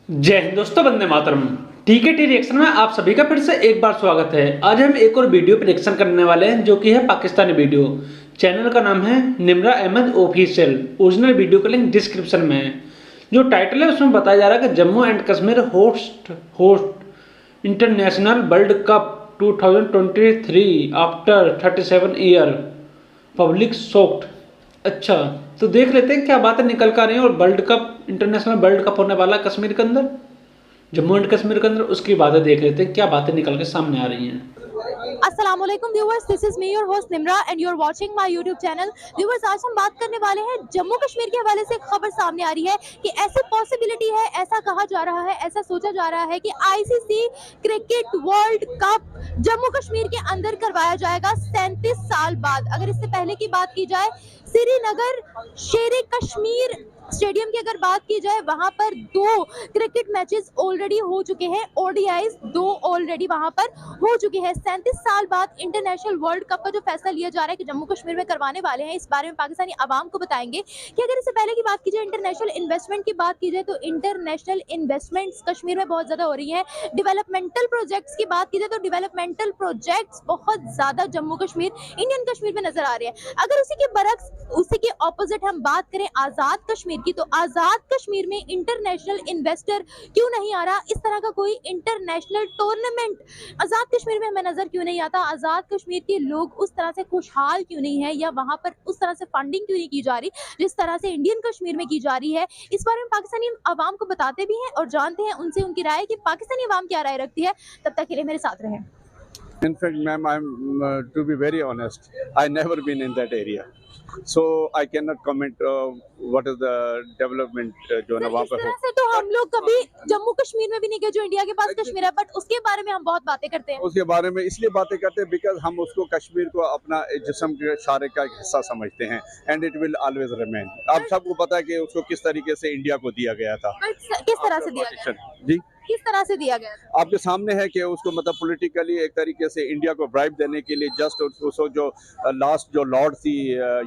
जय हिंद दोस्तों, वंदे मातरम। टीकेटी रिएक्शन में आप सभी का फिर से एक बार स्वागत है। आज हम एक और वीडियो पर रिएक्शन करने वाले हैं जो कि है पाकिस्तानी वीडियो। चैनल का नाम है Nimra Ahmed official. Original video का लिंक डिस्क्रिप्शन में है। जो टाइटल है उसमें बताया जा रहा है कि Jammu and Kashmir host international world cup 2023 after 37 year, public shocked. अच्छा, तो देख लेते हैं क्या बातें निकल कर आ रही हैं। और world cup, international world cup होने वाला कश्मीर के अंदर, जम्मू एंड कश्मीर के अंदर, उसकी बातें देख लेते हैं क्या बातें निकल के सामने आ रही हैं। अस्सलामुअलैकुम viewers, this is me your host Nimra and you are watching my YouTube channel. Viewers, आज हम बात करने वाले हैं जम्मू कश्मीर के हवाले से। एक खबर सामने आ रही है कि ऐसी पॉसिबिलिटी है, ऐसा कहा जा रहा है, ऐसा सोचा जा रहा है कि ICC cricket world cup Jammu Kashmir के अंदर करवाया जाएगा 37 साल बाद। अगर इससे पहले की बात की जाए, श्रीनगर शेर कश्मीर स्टेडियम की अगर बात की जाए, वहां पर 2 क्रिकेट मैचेस ऑलरेडी हो चुके हैं। ओडीआईज 2 ऑलरेडी वहां पर हो चुके हैं। 37 साल बाद इंटरनेशनल वर्ल्ड कप का जो फैसला लिया जा रहा है कि जम्मू कश्मीर में करवाने वाले हैं, इस बारे में पाकिस्तानी आवाम को बताएंगे कि अगर इससे पहले की बात की जाए, इंटरनेशनल इन्वेस्टमेंट की बात की जाए, तो इंटरनेशनल इन्वेस्टमेंट्स कश्मीर में बहुत ज्यादा हो रही है। डेवलपमेंटल प्रोजेक्ट्स की बात की जाए तो डेवलपमेंटल प्रोजेक्ट्स बहुत ज्यादा जम्मू कश्मीर, इंडियन कश्मीर में नजर आ रहे हैं। अगर उसी के बरक्स, उसी के ऑपोजिट हम बात करें आजाद कश्मीर की, तो आजाद कश्मीर में इंटरनेशनल इन्वेस्टर क्यों नहीं आ रहा? इस तरह का कोई इंटरनेशनल टूर्नामेंट आजाद कश्मीर में हमें नजर क्यों नहीं आता? आजाद कश्मीर के लोग उस तरह से खुशहाल क्यों नहीं है, या वहां पर उस तरह से फंडिंग क्यों नहीं की जा रही जिस तरह से इंडियन कश्मीर में की जा रही है? इस बारे में पाकिस्तानी आवाम को बताते भी हैं और जानते हैं उनसे उनकी राय कि पाकिस्तानी आवाम क्या राय रखती है। तब तक के लिए मेरे साथ रहें। In fact, ma'am, to be very honest, I never been in that area, so I cannot comment what is the development जो है ना सर, वहाँ इस पे तरह हो। से तो हम लोग कभी जम्मू कश्मीर में भी नहीं गए जो इंडिया के पास कश्मीर है, बट उसके बारे में हम बहुत बातें करते हैं। उसके बारे में इसलिए बातें करते हैं बिकॉज हम उसको कश्मीर को अपना जिस्म के शारे का एक हिस्सा समझते हैं, and it will always remain. आप सबको पता है कि उसको किस तरीके से इंडिया को दिया गया था। बट किस तरह से दिया गया? जी, किस तरह से दिया गया था? आपके सामने है कि उसको मतलब पॉलिटिकली एक तरीके से इंडिया को ब्राइब देने के लिए जस्ट उसको जो लास्ट जो लॉर्ड थी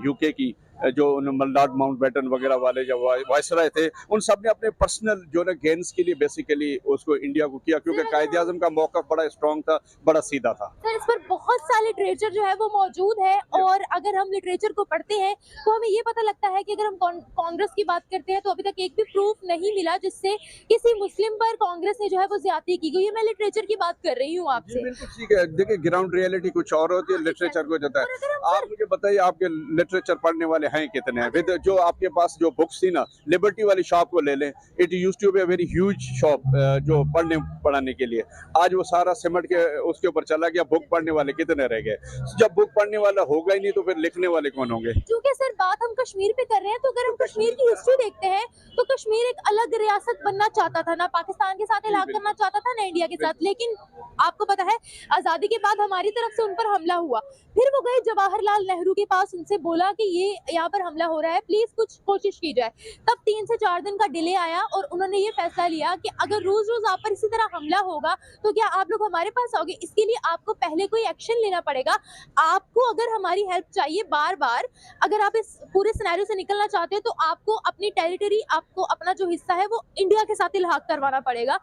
यूके की, जो लॉर्ड माउंटबेटन वगैरह वाले जो वायसराय थे, उन सब ने अपने पर्सनल जो ना गेन्स के लिए बेसिकली उसको इंडिया को किया, क्योंकि कायदे आजम का मौका बड़ा स्ट्रांग था, बड़ा सीधा था। सर, इस पर बहुत सा लिटरेचर जो है वो मौजूद है, और अगर हम लिटरेचर को पढ़ते हैं तो हमें ये पता लगता है कि अगर हम कांग्रेस की बात करते हैं तो अभी तक एक भी प्रूफ नहीं मिला जिससे किसी मुस्लिम पर कांग्रेस ने जो है वो ज्यादती की गई है। मैं लिटरेचर की बात कर रही हूँ आपसे। बिल्कुल ठीक है। देखिए, ग्राउंड रियलिटी कुछ और होती है, लिटरेचर को जाता और अगर है। आप मुझे बताइए, आपके लिटरेचर पढ़ने वाले हैं कितने हैं? विद जो आपके पास जो बुक्स थी ना, लिबर्टी वाली शॉप को ले लें, it use to be a very huge shop जो पढ़ने पढ़ाने के लिए। आज वो सारा सिमट के उसके ऊपर चला गया। बुक पढ़ने वाले कितने रह गए? जब बुक पढ़ने वाला होगा ही नहीं तो फिर लिखने वाले कौन होंगे? क्योंकि सर बात हम कश्मीर पे कर रहे हैं, तो अगर हम कश्मीर की हिस्ट्री देखते हैं तो कश्मीर एक अलग रियासत बनना चाहता था, ना पाकिस्तान के साथ इलाका करना चाहता था, ना इंडिया के साथ। लेकिन आपको पता है, आजादी के बाद हमारी तरफ से उन पर हमला हुआ। फिर वो गए जवाहरलाल नेहरू के पास, उनसे बोला कि ये यहाँ पर हमला हो रहा है, प्लीज कुछ कोशिश की जाए। तब 3 से 4 दिन का डिले आया और उन्होंने ये फैसला लिया कि अगर रोज रोज आप पर इसी तरह हमला होगा तो क्या आप लोग हमारे पास आओगे? इसके लिए आपको पहले कोई एक्शन लेना पड़ेगा। आपको अगर हमारी हेल्प चाहिए बार बार, अगर आप इस पूरे सिनेरियो से निकलना चाहते हैं, तो आपको अपनी टेरिटरी, आपको अपना जो हिस्सा है वो इंडिया के साथ इल्हाक करवाना पड़ेगा।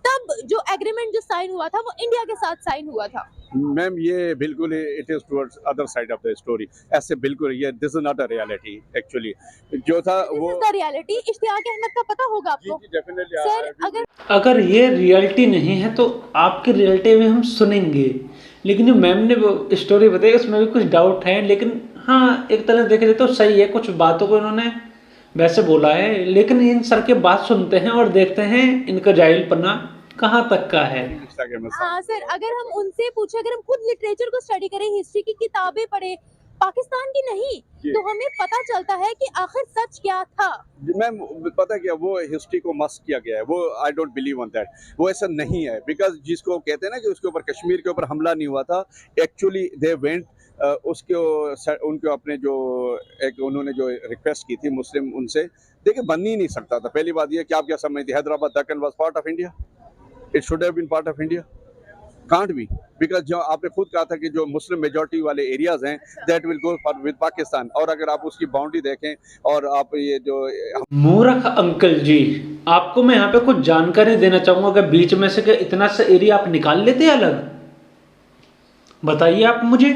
तब जो एग्रीमेंट जो साइन हुआ था वो इंडिया के साथ साइन हुआ था। मैम, ये बिल्कुल it is towards other side of the story. ऐसे बिल्कुल ये this is not a reality actually जो था वो। रियलिटी इश्तियाक अहमद का पता होगा आपको। डेफिनेटली सर, अगर अगर ये रियलिटी नहीं है तो आपकी रियलिटी में हम सुनेंगे, लेकिन जो मैम ने वो स्टोरी बताई उसमें भी कुछ डाउट है। लेकिन हाँ, एक तरह से देखे जाए तो सही है, कुछ बातों को इन्होंने वैसे बोला है। लेकिन इन सर के बात सुनते हैं और देखते हैं इनका जाहिलपना कहाँ तक का है। हाँ सर, अगर हम उनसे पूछे, अगर हम खुद लिटरेचर को स्टडी करें, हिस्ट्री की किताबें पढ़े, पाकिस्तान की नहीं, तो हमें पता चलता है कि आखिर सच क्या था। मैम, पता है क्या, वो हिस्ट्री को मस्क किया गया है। वो I don't believe on that. वो ऐसा नहीं है, बिकॉज जिसको कहते हैं ना कि उसके ऊपर कश्मीर के ऊपर हमला नहीं हुआ था, एक्चुअली दे वेंट उसके उनके अपने जो एक उन्होंने जो रिक्वेस्ट की थी मुस्लिम, उनसे देखिए बन ही नहीं सकता था। पहली बात ये कि आप क्या समझते, Hyderabad Deccan was part of India? It should have been part of India. Can't be, because जो आपने खुद कहा था कि जो मुस्लिम मेजॉरिटी वाले एरियाज हैं that will go for with Pakistan, और अगर आप उसकी बाउंड्री देखें और आप ये जो मूर्ख अंकल जी, आपको मैं यहाँ पे कुछ जानकारी देना चाहूंगा कि बीच में से इतना सा एरिया आप निकाल लेते हैं अलग, बताइए आप मुझे।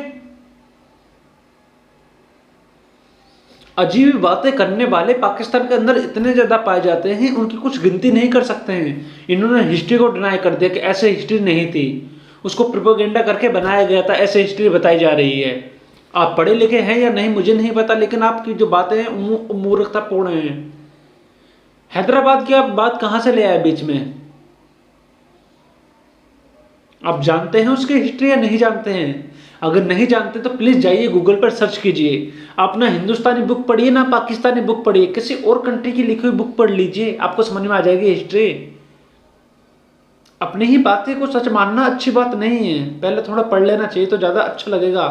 अजीब बातें करने वाले पाकिस्तान के अंदर इतने ज्यादा पाए जाते हैं, उनकी कुछ गिनती नहीं कर सकते हैं। इन्होंने हिस्ट्री को डिनाई कर दिया कि ऐसे हिस्ट्री नहीं थी, उसको प्रोपेगेंडा करके बनाया गया था, ऐसे हिस्ट्री बताई जा रही है। आप पढ़े लिखे हैं या नहीं मुझे नहीं पता, लेकिन आपकी जो बातें हैं मूर्खतापूर्ण हैं। हैदराबाद की आप बात कहां से ले आए बीच में? आप जानते हैं उसकी हिस्ट्री या नहीं जानते हैं? अगर नहीं जानते तो प्लीज जाइए गूगल पर सर्च कीजिए। आप ना हिंदुस्तानी बुक पढ़िए ना पाकिस्तानी बुक पढ़िए, किसी और कंट्री की लिखी हुई बुक पढ़ लीजिए, आपको समझ में आ जाएगी हिस्ट्री। अपनी ही बातें को सच मानना अच्छी बात नहीं है, पहले थोड़ा पढ़ लेना चाहिए तो ज्यादा अच्छा लगेगा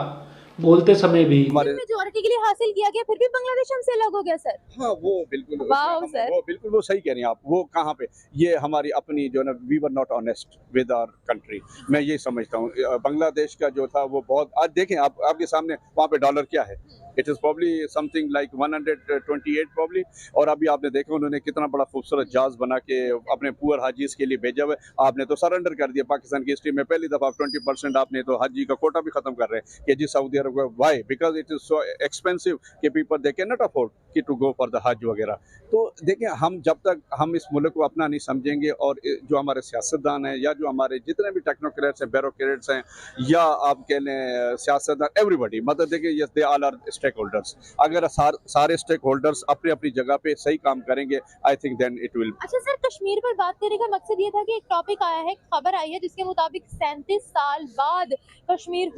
बोलते समय भी। मेजॉरिटी के लिए हासिल किया गया, फिर भी बांग्लादेश हमसे अलग हो गया सर। हाँ वो बिल्कुल, वाह सर, वो बिल्कुल वो सही कह रही हैं आप। वो कहाँ पे ये हमारी अपनी जो ना we were not honest with our country, मैं ये समझता हूँ। बांग्लादेश का जो था वो बहुत, आज देखें आप, आपके सामने वहाँ पे डॉलर क्या है, it is probably something like 128 probably. और अभी आपने देखा उन्होंने कितना बड़ा खूबसूरत जहाज बना के अपने पुअर हाजीज के लिए भेजा हुआ है। आपने तो सरेंडर कर दिया पाकिस्तान की हिस्ट्री में पहली दफ़ा 20% आपने तो हाजी का कोटा भी खत्म कर रहे हैं कि जी सऊदी अरब को। Why? Because it is so expensive कि people they can not afford कि टू गो फॉर द हज वगैरह। तो देखिए हम जब तक हम इस मुल्क को अपना नहीं समझेंगे, और जो हमारे सियासतदान हैं या जो हमारे जितने भी टेक्नोक्रेट्स हैं, ब्यूरोक्रेट्स हैं, या आप कह लें सियासतदान, एवरीबॉडी, मतलब देखिए yes they all are stake holders. अगर सारे स्टेक होल्डर्स अपनी अपनी जगह पे सही काम करेंगे, I think then it will. अच्छा सर, कश्मीर पर बात करने का मकसद ये था कि एक टॉपिक आया है, खबर आई है जिसके मुताबिक 37 साल बाद कश्मीर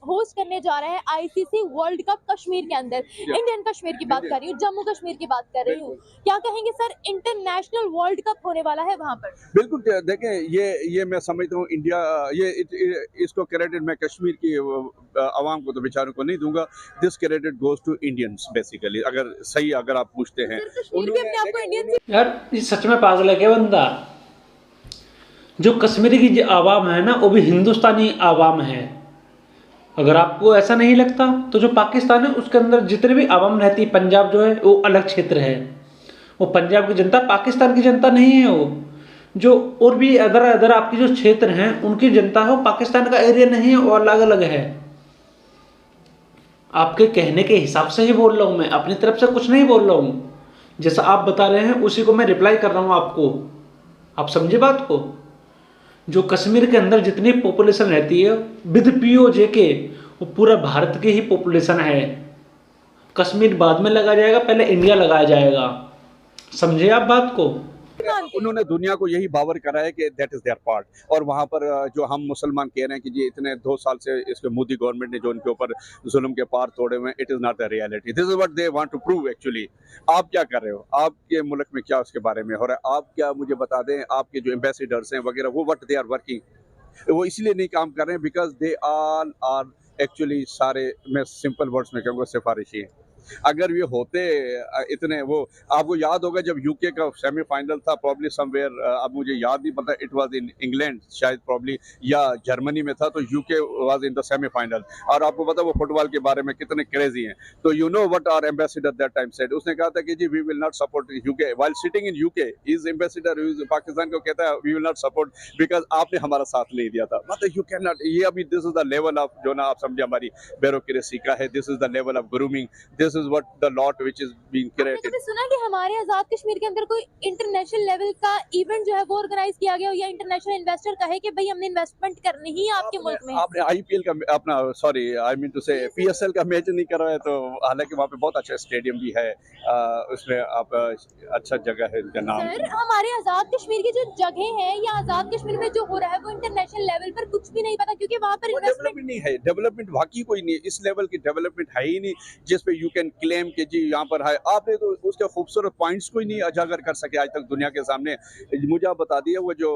होस्ट करने जा रहा है आईसीसी वर्ल्ड कप कश्मीर के अंदर। इंडियन कश्मीर की बात कर रही हूँ, जम्मू कश्मीर की बात कर रही हूँ। क्या कहेंगे सर, इंटरनेशनल वर्ल्ड कप होने वाला है वहाँ पर? बिल्कुल, देखें ये मैं समझता हूँ इंडिया, इसको क्रेडिट मैं कश्मीर की आवाम को तो बेचारों को नहीं दूंगा। This credit goes to Indians basically, अगर आप पूछते हैं। कश्मीर भी अपने आप को इंडियन यार ये सच में पागल है क्या बंदा? जो कश्मीरी की आवाम है ना, वो भी हिंदुस्तानी आवाम है। अगर आपको ऐसा नहीं लगता तो जो पाकिस्तान है उसके अंदर जितने भी आवाम रहती है, पंजाब जो है वो अलग क्षेत्र है, वो पंजाब की जनता पाकिस्तान की जनता नहीं है। वो जो और भी अदर आपके जो क्षेत्र हैं उनकी जनता है, वो पाकिस्तान का एरिया नहीं है, वो अलग अलग है। आपके कहने के हिसाब से ही बोल रहा हूँ मैं, अपनी तरफ से कुछ नहीं बोल रहा हूँ। जैसा आप बता रहे हैं उसी को मैं रिप्लाई कर रहा हूँ आपको, आप समझे बात को। जो कश्मीर के अंदर जितनी पॉपुलेशन रहती है विद पीओजे के, वो पूरा भारत की ही पॉपुलेशन है। कश्मीर बाद में लगाया जाएगा, पहले इंडिया लगाया जाएगा, समझे आप बात को। उन्होंने दुनिया को यही बावर करा है कि दैट इज देयर पार्ट। और वहाँ पर जो हम मुसलमान कह रहे हैं कि जी इतने 2 साल से इसके मोदी गवर्नमेंट ने जो उनके ऊपर जुल्म के पार तोड़े हुए हैं, it is not the reality, this is what they want to prove actually. आप क्या कर रहे हो, आपके मुल्क में क्या उसके बारे में हो रहा है, आप क्या मुझे बता दें। आपके जो एम्बेसडर्स हैं वगैरह, वो व्हाट दे आर वर्किंग, वो इसलिए नहीं काम कर रहे हैं because they all are actually सारे, मैं सिंपल वर्ड्स में कहूँगा, सिफारिशी हैं। अगर ये होते इतने, वो आपको याद होगा जब यूके का सेमीफाइनल था प्रॉब्ली समवेयर, अब मुझे याद नहीं पता, इट वाज इन इंग्लैंड शायद प्रॉब्ली, या जर्मनी में था, तो UK was in the semifinal. और आपको पता वो फुटबॉल के बारे में कितने क्रेजी हैं। तो you know what our ambassador that time said, उसने कहा था कि जी we will not support UK while sitting in UK. Is ambassador Pakistan को कहता है we will not support because आपने हमारा साथ नहीं दिया था। मतलब यू कैन नॉट, ये अभी this is the level of जो ना आप समझे हमारी ब्यूरोक्रेसी का है, this is the level of grooming, this is what the lot which is being created. आपने कभी सुना कि हमारे आजाद कश्मीर के अंदर कोई इंटरनेशनल लेवल का इवेंट जो है वो ऑर्गेनाइज किया गया हो, या इंटरनेशनल इन्वेस्टर कहे कि भाई हमने इन्वेस्टमेंट करनी ही है आपके मुल्क में? आपने आईपीएल का अपना, सॉरी आई मीन टू से पीएसएल का मैच नहीं कर रहा है, तो हालांकि वहाँ पे बहुत अच्छा स्टेडियम भी है, उसमें आप अच्छा जगह है इनका नाम। सर हमारे आजाद कश्मीर की जो जगह है या आजाद कश्मीर में जो हो रहा है वो इंटरनेशनल लेवल पर कुछ भी नहीं पता, क्योंकि वहाँ पर इन्वेस्टमेंट नहीं है, डेवलपमेंट वाकई कोई नहीं, इस लेवल की डेवलपमेंट है ही नहीं जिस पे यू कैन कैन क्लेम कि जी यहाँ पर है, आपने तो उसके खूबसूरत पॉइंट्स को ही नहीं उजागर कर सके आज तक दुनिया के सामने। मुझे आप बता दिए वो जो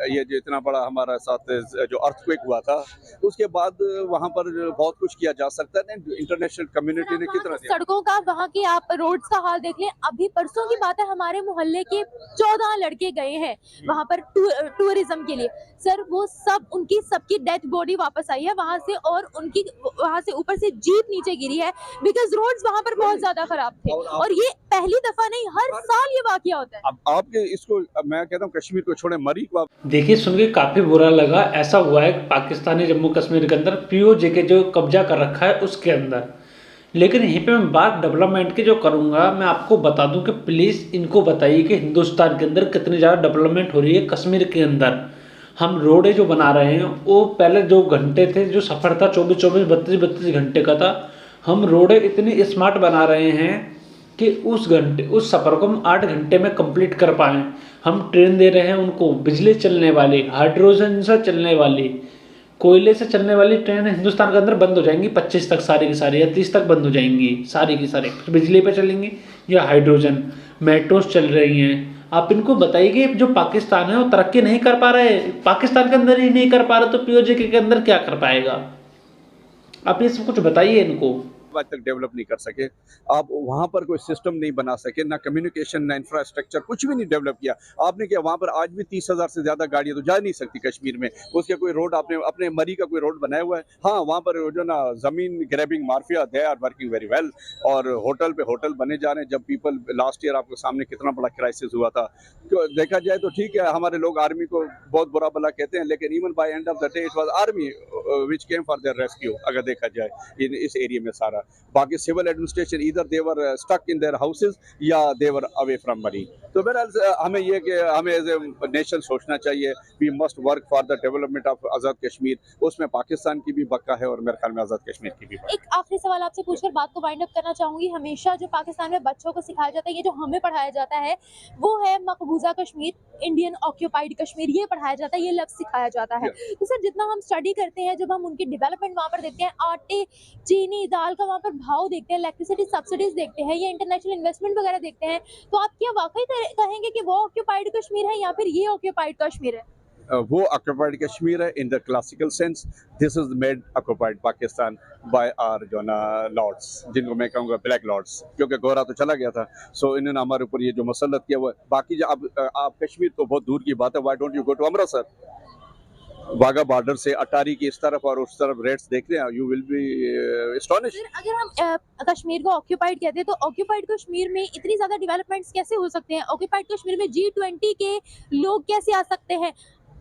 ये जो इतना बड़ा हमारा साथ जो अर्थक्वेक हुआ था, उसके बाद वहाँ पर बहुत कुछ किया जा सकता है। इंटरनेशनल कम्युनिटी ने कितना दिया। सड़कों का, वहाँ की आप रोड्स का हाल देख लें। अभी परसों की बात है, हमारे मोहल्ले के 14 लड़के गए हैं वहाँ पर टूरिज्म के लिए। सर वो सब, उनकी सबकी डेथ बॉडी वापस आई है वहाँ से, और उनकी वहाँ से ऊपर से जीप नीचे गिरी है बिकॉज रोड्स वहाँ पर बहुत ज्यादा खराब थे। और ये पहली दफा नहीं, हर साल ये वाकया होता है। अब आपके इसको मैं कहता हूँ कश्मीर को छोड़े, मरी को देखिए, सुन के काफी बुरा लगा। ऐसा हुआ है पाकिस्तानी जम्मू कश्मीर के अंदर पीओजे के जो कब्जा कर रखा है उसके अंदर। लेकिन यहीं पे मैं बात डेवलपमेंट की जो करूंगा, मैं आपको बता दूं कि प्लीज़ इनको बताइए कि हिंदुस्तान के अंदर कितनी ज़्यादा डेवलपमेंट हो रही है। कश्मीर के अंदर हम रोडें जो बना रहे हैं, वो पहले जो घंटे थे, जो सफ़र था 24-24, 32-32 घंटे का था, हम रोडें इतनी स्मार्ट बना रहे हैं कि उस सफ़र को हम 8 घंटे में कंप्लीट कर पाएँ। हम ट्रेन दे रहे हैं उनको, बिजली चलने वाली, हाइड्रोजन से चलने वाली, कोयले से चलने वाली ट्रेन हिंदुस्तान के अंदर बंद हो जाएंगी 25 तक, सारी की सारी, या 30 तक बंद हो जाएंगी सारी की सारी, बिजली पे चलेंगी या हाइड्रोजन। मेट्रोस चल रही हैं। आप इनको बताइए कि जो पाकिस्तान है वो तरक्की नहीं कर पा रहा है, पाकिस्तान के अंदर ही नहीं कर पा रहा, तो पीओजे के अंदर क्या कर पाएगा? आप ये सब कुछ बताइए इनको। आज तक डेवलप नहीं कर सके। आप वहाँ पर कोई सिस्टम नहीं बना सके, ना कम्युनिकेशन, ना इंफ्रास्ट्रक्चर, कुछ भी नहीं डेवलप किया आपने। क्या वहाँ पर आज भी 30,000 से ज़्यादा गाड़ियाँ तो जा नहीं सकती कश्मीर में। उसके कोई रोड आपने अपने मरी का कोई रोड बनाया हुआ है? हाँ, वहाँ पर जो ना ज़मीन grabbing mafia, they are working very well, और होटल पे होटल बने जा रहे हैं। जब पीपल, लास्ट ईयर आपके सामने कितना बड़ा क्राइसिस हुआ था। तो देखा जाए तो ठीक है, हमारे लोग आर्मी को बहुत बुरा भला कहते हैं, लेकिन even bye end of the day it was army which came for their rescue. अगर देखा जाए इस एरिया में सारा, बाकी सिविल एडमिनिस्ट्रेशन इधर they were stuck in their houses या दे वर अवे फ्रॉम मरी। तो बहरहाल हमें ये कि हमें एज ए नेशन सोचना चाहिए, we must work for the development of Azad Kashmir. उसमें पाकिस्तान की भी बक्का है और मेरे ख्याल में आज़ाद कश्मीर की भी। एक आखिरी सवाल आपसे पूछकर बात को वाइंड अप करना चाहूंगी। हमेशा जो पाकिस्तान में बच्चों को सिखाया जाता है, ये जो हमें पढ़ाया जाता है, वो है मकबूजा कश्मीर, इंडियन ऑक्यूपाइड कश्मीर, ये पढ़ाया जाता है, ये लफ्ज़ सिखाया जाता है। तो सर जितना हम स्टडी करते हैं, जब हम उनकी डेवलपमेंट वहाँ पर देखते हैं, आटे, चीनी, दाल का वहाँ पर भाव देखते हैं, इलेक्ट्रिसिटी सब्सिडीज देखते हैं, या इंटरनेशनल इन्वेस्टमेंट वगैरह देखते हैं, तो आप क्या वाकई कहेंगे कि वो ऑक्यूपाइड कश्मीर है या फिर ये ऑक्यूपाइड कश्मीर है? वो ऑक्यूपाइड कश्मीर है in the classical sense. This is made occupied Pakistan by our जो ना लॉर्ड्स, जिनको मैं कहूँगा ब्लैक लॉर्ड्स, क्योंकि गोरा तो चला गया था। सो इन्होंने हमारे ऊपर ये जो मसलत किया हुआ है। बाकी जो आप कश्मीर तो बहुत दूर की बात है, why don't you go to Amritsar? Wagah border से अटारी की इस तरफ और उस तरफ रेट्स देख रहे हैं, यू विल बी एस्टोनिश। अगर हम कश्मीर को ऑक्यूपाइड कहते हैं, तो ऑक्यूपाइड कश्मीर में इतनी ज्यादा डेवलपमेंट्स कैसे हो सकते हैं? ऑक्यूपाइड कश्मीर में G20 के लोग कैसे आ सकते हैं?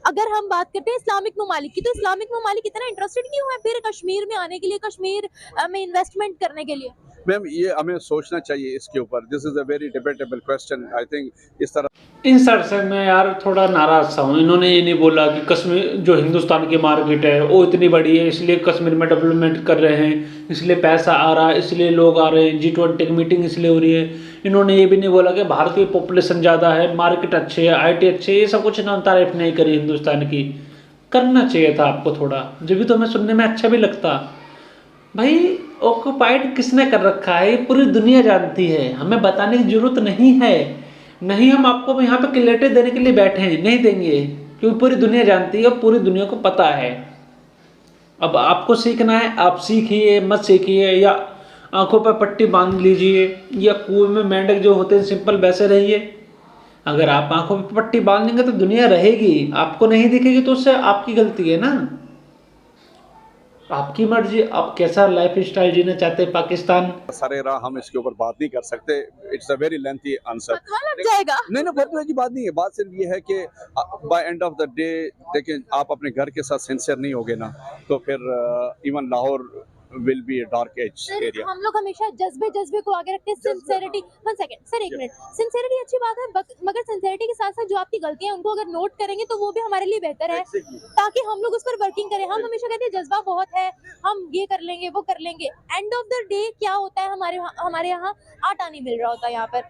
अगर हम बात करते हैं इस्लामिक ममालिक की, तो इस्लामिक ममालिक इतना इंटरेस्टेड क्यों है फिर कश्मीर में आने के लिए, कश्मीर में इन्वेस्टमेंट करने के लिए? मैम, ये हमें सोचना चाहिए इसके ऊपर। This is a very debatable question. I think इस तरह इन सर से मैं यार थोड़ा नाराज सा हूँ। इन्होंने ये नहीं बोला कि कश्मीर जो हिंदुस्तान की मार्केट है वो इतनी बड़ी है, इसलिए कश्मीर में डेवलपमेंट कर रहे हैं, इसलिए पैसा आ रहा है, इसलिए लोग आ रहे हैं, G20 की मीटिंग इसलिए हो रही है। इन्होंने ये भी नहीं बोला कि भारत की पॉपुलेशन ज़्यादा है, मार्केट अच्छी है, IT अच्छी है, ये सब कुछ इन्होंने तारीफ नहीं करी हिंदुस्तान की। करना चाहिए था आपको थोड़ा, जब भी तो हमें सुनने में अच्छा भी लगता। भाई ऑक्यूपाइड किसने कर रखा है ये पूरी दुनिया जानती है, हमें बताने की जरूरत नहीं है। नहीं, हम आपको यहाँ पे क्लैरिटी देने के लिए बैठे हैं, नहीं देंगे, क्योंकि पूरी दुनिया जानती है, पूरी दुनिया को पता है। अब आपको सीखना है, आप सीखिए, मत सीखिए, या आंखों पर पट्टी बांध लीजिए, या कुएं में मेंढक जो होते हैं सिंपल वैसे रहिए। अगर आप आंखों पर पट्टी बांध लेंगे तो दुनिया रहेगी, आपको नहीं दिखेगी, तो उससे आपकी गलती है ना। आपकी मर्जी, आप कैसा लाइफ स्टाइल जीना चाहते हैं पाकिस्तान। सारे राह हम इसके ऊपर बात नहीं कर सकते। It's a very lengthy answer. लग जाएगा। नहीं ना, फतवा की बात नहीं है। बात सिर्फ ये है कि by end of the day देखिए, आप अपने घर के साथ सिंसियर नहीं होगे ना, तो फिर even Lahore will be a dark age area. हम लोग हमेशा जज्बे को आगे रखते हैं। Sincerity, 1 second sir, 1 minute. Sincerity अच्छी बात है, मगर सिंसेरिटी के साथ साथ जो आपकी गलतियां हैं उनको अगर नोट करेंगे तो वो भी हमारे लिए बेहतर है, ताकि हम लोग उस पर वर्किंग करें। हम हमेशा कहते हैं जज्बा बहुत है, हम ये कर लेंगे, वो कर लेंगे। एंड ऑफ द डे क्या होता है, हमारे यहाँ आटा नहीं मिल रहा होता। यहाँ पर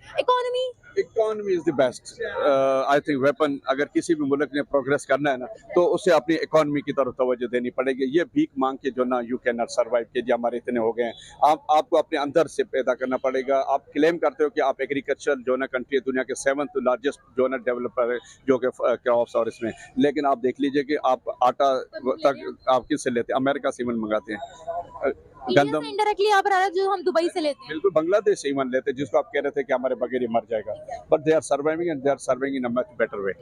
economy is the best I think weapon. अगर किसी भी मुल्क ने प्रोग्रेस करना है ना, तो उसे अपनी इकोनॉमी की तरफ तवज्जो देनी पड़ेगी। ये भीख मांग के जो ना, यू कैन नॉट सर्वाइव। कि जी हमारे इतने हो गए हैं। आपको अपने अंदर से पैदा करना पड़ेगा। आप क्लेम करते हो कि आप एग्रीकल्चर जो ना कंट्री है, दुनिया के 7th लार्जेस्ट जो ना डेवलपर है जो कि क्रॉप्स और इसमें, लेकिन आप देख लीजिए कि आप आटा तक आप किससे लेते हैं? अमेरिका से इवन मंगाते हैं। गंदम इनडायरेक्टली यहाँ पर आ रहा है जो हम दुबई से लेते हैं। बिल्कुल बांग्लादेश से इवन लेते हैं, जिसको आप कह रहे थे कि हमारे बगैर ही मर जाएगा, but they are surviving and they are serving in a much better way.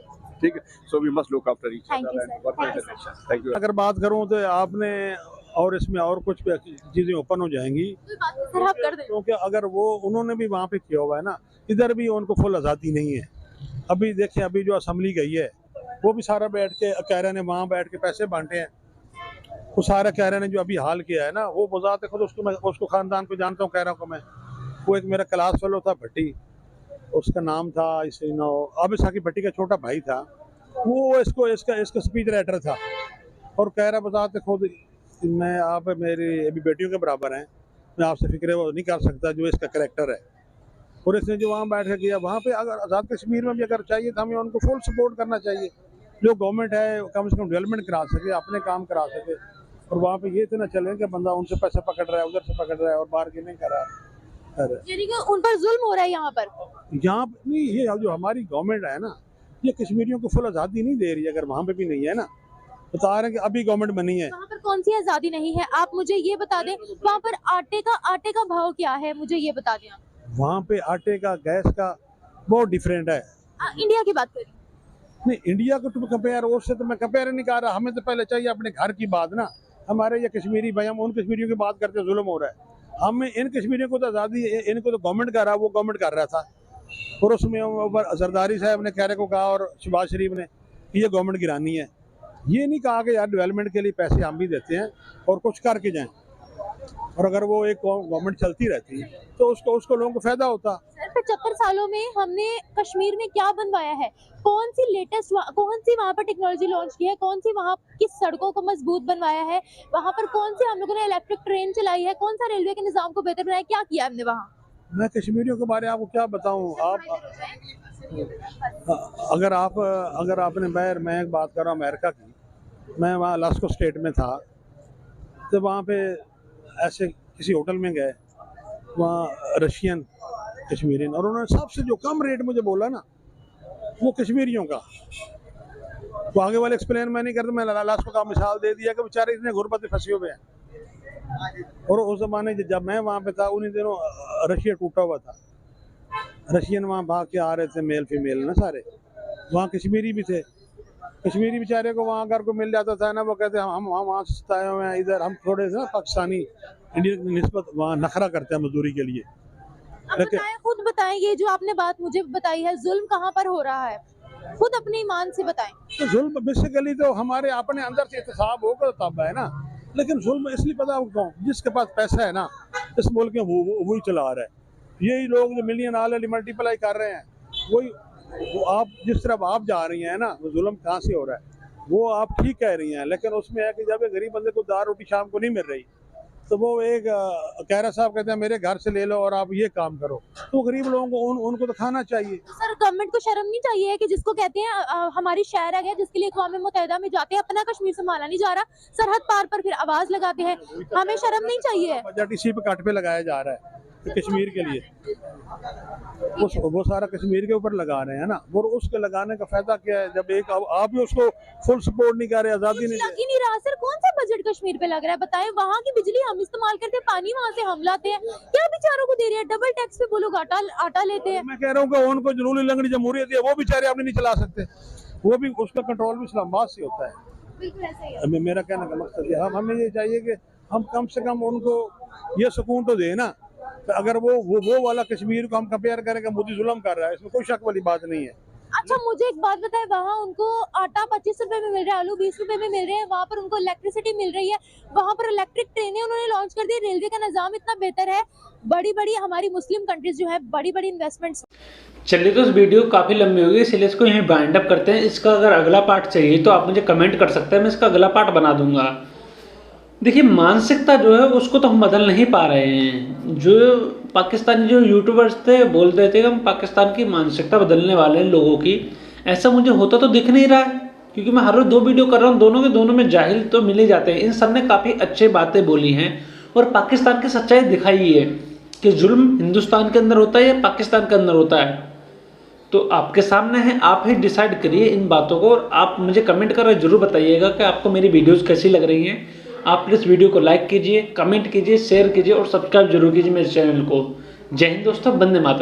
ठीक है, so we must look after each Thank you, other sir. And work Thank you, with the nation. Thank you. अगर बात करूं तो आपने और इसमें और कुछ चीज़ें ओपन हो जाएंगी, कोई बात नहीं सर, आप कर दें। क्योंकि अगर वो उन्होंने भी वहाँ पे किया हुआ है ना, इधर भी उनको फुल आज़ादी नहीं है। अभी देखिए, अभी जो असम्बली गई है वो भी सारा बैठ के कह रहे ने वहाँ बैठ के पैसे बांटे हैं। वो सारा कह रहे ने जो अभी हाल किया है ना, वो बजाते खुद उसको ख़ानदान को जानता हूँ, कह रहा हूँ मैं। वो एक मेरा क्लास फेलो था भट्टी, उसका नाम था अब साकी भट्टी का छोटा भाई था, वो इसका स्पीच राइटर था और कह रहा बताते खुद, मैं आप मेरी अभी बेटियों के बराबर हैं, मैं आपसे फिक्र वो नहीं कर सकता जो इसका करैक्टर है। और इसने जो वहाँ बैठ के किया, वहाँ पे अगर आज़ाद कश्मीर में भी अगर चाहिए तो हमें उनको फुल सपोर्ट करना चाहिए। जो गवर्नमेंट है कम से कम डेवलपमेंट करा सके, अपने काम करा सके, और वहाँ पे ये तो ना चले कि बंदा उनसे पैसे पकड़ रहा है, उधर से पकड़ रहा है और बार्गेनिंग कर रहा है। यानी कि उन पर जुल्म हो रहा है यहाँ पर। यहाँ नहीं, ये जो हमारी गवर्नमेंट है ना, ये कश्मीरियों को फुल आज़ादी नहीं दे रही है। अगर वहाँ पे भी नहीं है ना, बता रहे हैं कि अभी गवर्नमेंट बनी है। वहाँ पर कौन सी आज़ादी नहीं है, आप मुझे ये बता दें। वहाँ पर आटे का भाव क्या है, मुझे ये बता दें आप। वहाँ पे आटे का, गैस का बहुत डिफरेंट है। इंडिया की बात करिए। नहीं, इंडिया को तुम कंपेयर, उससे तो मैं कंपेयर नहीं कर रहा। हमें तो पहले चाहिए अपने घर की बात ना। हमारे ये कश्मीरी भाई, हम उन कश्मीरियों की बात करते जुल्म हो रहा है। हमें इन कश्मीरियों को तो आज़ादी, इनको तो गवर्नमेंट कर रहा, वो गवर्नमेंट कर रहा था। और उसमें ऊपर जरदारी साहब ने खैरे को कहा और शहबाज शरीफ ने कि ये गवर्नमेंट गिरानी है। ये नहीं कहा कि यार डेवलपमेंट के लिए पैसे हम भी देते हैं और कुछ करके जाएं। और अगर वो एक गवर्नमेंट चलती रहती है तो उसको लोगों को फायदा होता। सर 75 सालों में हमने कश्मीर में क्या बनवाया है, कौन सी वहाँ पर टेक्नोलॉजी लॉन्च की है, कौन सी वहाँ की सड़कों को मजबूत बनवाया है, वहाँ पर कौन सी हम लोगों ने इलेक्ट्रिक ट्रेन चलाई है, कौन सा रेलवे के निजाम को बेहतर बनाया, क्या किया हमने वहाँ। मैं कश्मीरियों के बारे में आपको क्या बताऊं। अगर आपने मैं एक बात कर रहा हूँ अमेरिका की, मैं वहाँ अलास्का स्टेट में था, तो वहाँ पे ऐसे किसी होटल में गए, वहाँ रशियन कश्मीरियन, और उन्होंने सबसे जो कम रेट मुझे बोला ना, वो कश्मीरियों का। वो आगे वाले एक्सप्लेन मैं नहीं करता, मैं अलास्का का मिसाल दे दिया कि बेचारे इतने गुर्बत में फंसे हुए हैं। और उस जमाने जब मैं वहाँ पे था, उन्हीं दिनों रशिया टूटा हुआ था। रशियन वहाँ भाग के आ रहे थे, मेल फीमेल ना सारे। वहाँ कश्मीरी भी थे। कश्मीरी बेचारे को वहाँ अगर को मिल जाता था ना, वो कहते हैं हम वहाँ से आए हुए हैं, इधर हम थोड़े से पाकिस्तानी इंडियन की निस्बत वहाँ नखरा करते हैं मजदूरी के लिए। खुद बताएं, ये जो आपने बात मुझे बताई है, जुल्म कहाँ पर हो रहा है, खुद अपने ईमान से बताएं। तो जुल्म बेसिकली तो हमारे अपने अंदर से एहतसाब होगा तब है ना। लेकिन जुल्म इसलिए पता हो, जिसके पास पैसा है ना इस मुल्क में, वही चला रहा है। यही लोग जो मिलियन वाले मल्टीप्लाई कर रहे हैं, वही वो आप जिस तरफ आप जा रही हैं ना, वो जुल्म कहाँ से हो रहा है, वो आप ठीक कह रही हैं। लेकिन उसमें है कि जब एक गरीब बंदे को दाल रोटी शाम को नहीं मिल रही, तो वो एक कहरा साहब कहते हैं मेरे घर से ले लो और आप ये काम करो, तो गरीब लोगों को उनको तो खाना चाहिए। सर गवर्नमेंट को शर्म नहीं चाहिए कि जिसको कहते हैं हमारी शहर है जिसके लिए अक़वाम मुत्तहिदा में जाते हैं, अपना कश्मीर संभाला नहीं जा रहा, सरहद पार पर फिर आवाज लगाते हैं, हमें शर्म नहीं चाहिए। बजट इसी पे कट पे लगाया जा रहा है कश्मीर के लिए, वो सारा कश्मीर के ऊपर लगा रहे हैं ना। और उसके लगाने का फायदा क्या है, जब एक आप भी उसको फुल सपोर्ट नहीं कर रहे, आजादी लग ही नहीं रहा। सर कौन सा बजट कश्मीर पे लग रहा है, बताएं। वहाँ की बिजली हम इस्तेमाल करते हैं, पानी वहाँ से हम लाते हैं, क्या बेचारों को दे रहे हैं, डबल टैक्स पे वो लोग आटा लेते हैं। मैं कह रहा हूँ कि उनको जनूली लंगड़ी जमहूरियत है, वो बेचारे आपने नहीं चला सकते, वो भी उसका कंट्रोल भी इस्लामाबाद से होता है। बिल्कुल ऐसा ही है। मेरा कहने का मकसद है, हमें ये चाहिए कि हम कम से कम उनको ये सुकून तो दे ना। तो अगर वो वाला कश्मीर को हम कंपेयर करें कि मोदी जुल्म कर रहा है, इसमें कोई शक वाली बात नहीं है। अच्छा मुझे एक बात बताएं, वहाँ उनको आटा 25 रुपए में मिल रहा है, आलू 20 रुपए में मिल रहे हैं, वहाँ पर उनको इलेक्ट्रिसिटी मिल रही है, वहाँ पर इलेक्ट्रिक ट्रेनें उन्होंने लॉन्च कर दी, रेलवे का निजाम इतना बेहतर है, बड़ी हमारी मुस्लिम कंट्रीज जो है बड़ी इन्वेस्टमेंट्स। चलिए तो इस वीडियो काफ़ी लंबी होगी, इसलिए इसको यहीं वाइंड अप करते हैं। इसका अगर अगला पार्ट चाहिए तो आप मुझे कमेंट कर सकते हैं, मैं इसका अगला पार्ट बना दूंगा। देखिए मानसिकता जो है उसको तो हम बदल नहीं पा रहे हैं। जो पाकिस्तानी जो यूट्यूबर्स थे बोल रहे थे कि हम पाकिस्तान की मानसिकता बदलने वाले हैं लोगों की, ऐसा मुझे होता तो दिख नहीं रहा है, क्योंकि मैं हर रोज 2 वीडियो कर रहा हूँ, दोनों में जाहिल तो मिल ही जाते हैं। इन सब ने काफ़ी अच्छी बातें बोली हैं और पाकिस्तान की सच्चाई दिखाई है कि जुल्म हिंदुस्तान के अंदर होता है या पाकिस्तान के अंदर होता है। तो आपके सामने है, आप ही डिसाइड करिए इन बातों को, और आप मुझे कमेंट कर जरूर बताइएगा कि आपको मेरी वीडियोस कैसी लग रही हैं। आप प्लीज़ वीडियो को लाइक कीजिए, कमेंट कीजिए, शेयर कीजिए और सब्सक्राइब जरूर कीजिए मेरे चैनल को। जय हिंद दोस्तों, वंदे मातरम।